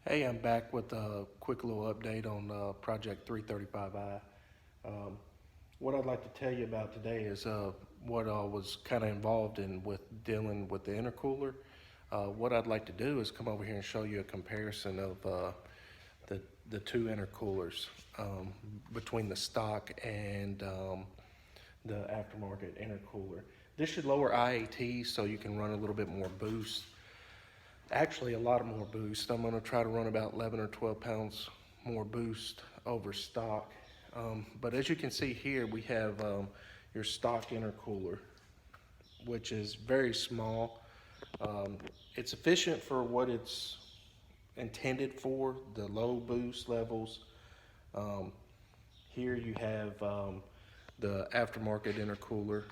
Hey, I'm back with a quick little update on Project 335i. What I'd like to tell you about today is what I was kind of involved in with dealing with the intercooler. What I'd like to do is come over here and show you a comparison of the two intercoolers between the stock and the aftermarket intercooler. This should lower IAT so you can run a little bit more boost. Actually, a lot more boost. I'm going to try to run about 11 or 12 pounds more boost over stock. But as you can see here, we have your stock intercooler, which is very small. It's efficient for what it's intended for, the low boost levels. Here you have the aftermarket intercooler.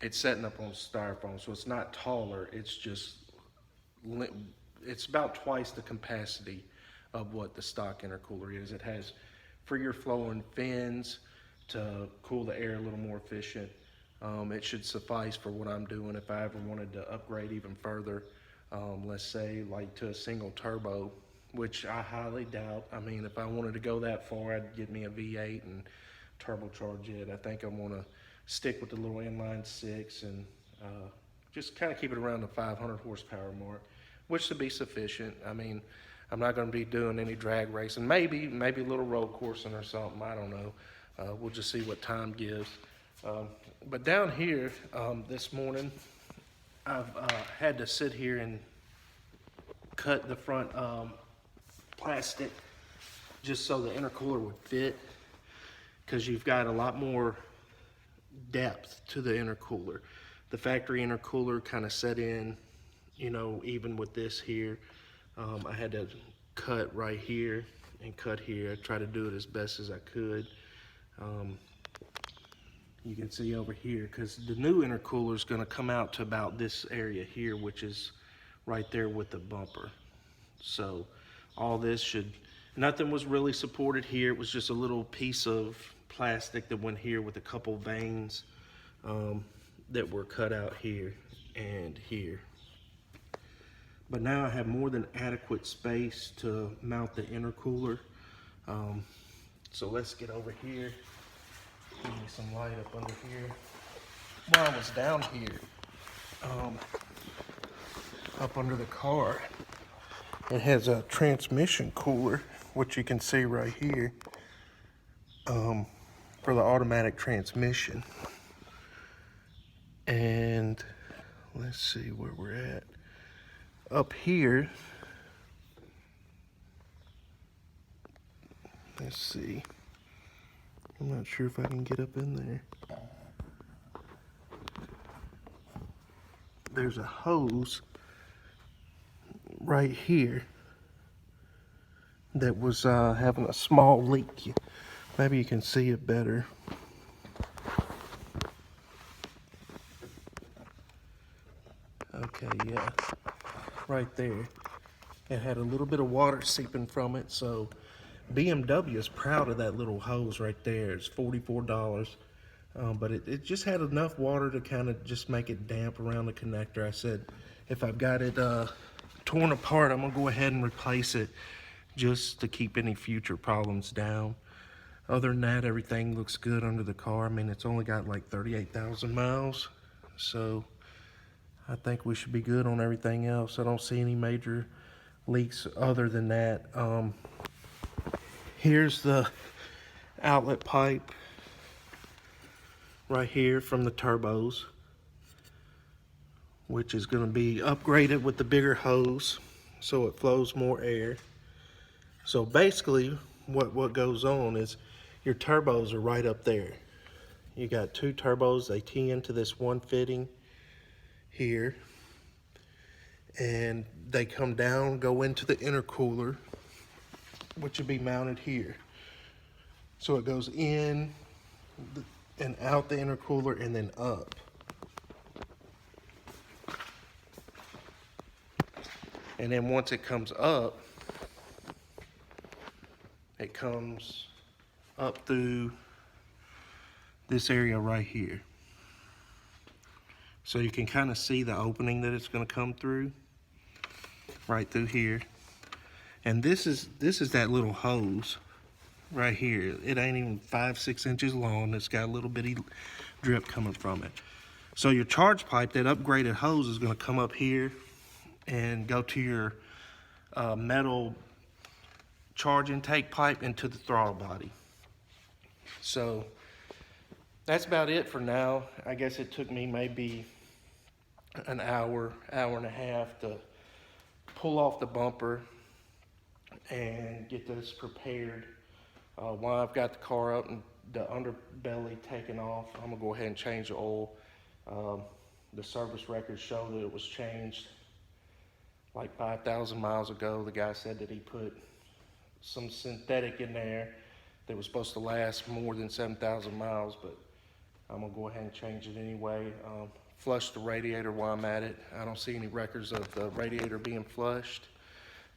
It's setting up on styrofoam, so it's not taller, it's about twice the capacity of what the stock intercooler is. It has freer flowing fins to cool the air a little more efficient. It should suffice for what I'm doing. If I ever wanted to upgrade even further, let's say like to a single turbo, which I highly doubt. I mean, if I wanted to go that far, I'd get me a V8 and turbocharge it. I think I want to stick with the little inline six and just kind of keep it around the 500 horsepower mark, which should be sufficient. I mean, I'm not going to be doing any drag racing. Maybe a little road coursing or something. I don't know. We'll just see what time gives. But down here this morning, I've had to sit here and cut the front plastic just so the intercooler would fit, because you've got a lot more depth to the intercooler. The factory intercooler kind of set in, you know, even with this here. I had to cut right here and cut here. I tried to do it as best as I could. You can see over here, because the new intercooler is going to come out to about this area here, which is right there with the bumper. So all this nothing was really supported here. It was just a little piece of plastic that went here with a couple veins that were cut out here and here. But now I have more than adequate space to mount the intercooler. So let's get over here. Give me some light up under here. While I was down here, up under the car, it has a transmission cooler, which you can see right here, for the automatic transmission. And let's see where we're at. Up here, let's see. I'm not sure if I can get up in there. There's a hose right here that was having a small leak. Maybe you can see it better. Okay, yeah, right there. It had a little bit of water seeping from it, so BMW is proud of that little hose right there. It's $44, but it just had enough water to kind of just make it damp around the connector. I said, if I've got it torn apart, I'm gonna go ahead and replace it just to keep any future problems down. Other than that, everything looks good under the car. I mean, it's only got like 38,000 miles, so I think we should be good on everything else. I don't see any major leaks other than that. Here's the outlet pipe right here from the turbos, which is going to be upgraded with the bigger hose so it flows more air. So basically what goes on is your turbos are right up there. You got two turbos, they tee into this one fitting here, and they come down, go into the intercooler, which would be mounted here. So it goes in and out the intercooler and then up. And then once it comes up, it comes up through this area right here. So you can kind of see the opening that it's going to come through, right through here. And this is that little hose right here. It ain't even 5-6 inches long. It's got a little bitty drip coming from it. So your charge pipe, that upgraded hose, is going to come up here and go to your metal charge intake pipe into the throttle body. So that's about it for now. I guess it took me maybe an hour and a half to pull off the bumper and get this prepared. While I've got the car up and the underbelly taken off, I'm gonna go ahead and change the oil. The service records show that it was changed like 5,000 miles ago. The guy said that he put some synthetic in there that was supposed to last more than 7,000 miles, but I'm gonna go ahead and change it anyway. Flush the radiator while I'm at it. I don't see any records of the radiator being flushed,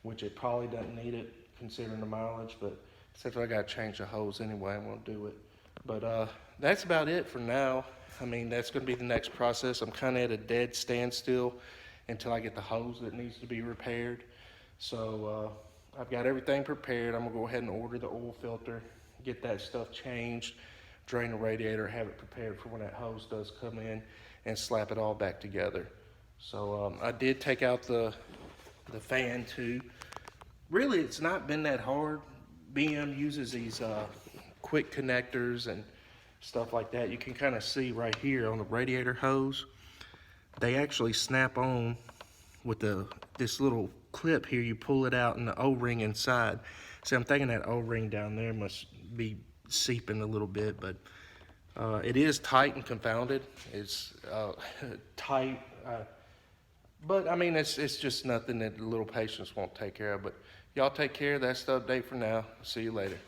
which it probably doesn't need it considering the mileage, but except I gotta change the hose anyway, I'm gonna do it. But that's about it for now. I mean, that's gonna be the next process. I'm kinda at a dead standstill until I get the hose that needs to be repaired. So I've got everything prepared. I'm gonna go ahead and order the oil filter, get that stuff changed, drain the radiator, have it prepared for when that hose does come in, and slap it all back together. So I did take out the fan too. Really, it's not been that hard. BM uses these quick connectors and stuff like that. You can kind of see right here on the radiator hose, they actually snap on with this little clip here. You pull it out and the O-ring inside. See, I'm thinking that O-ring down there must be seeping a little bit, but it is tight and confounded. It's tight, but I mean, it's just nothing that a little patience won't take care of. But y'all take care. That's the update for now. See you later.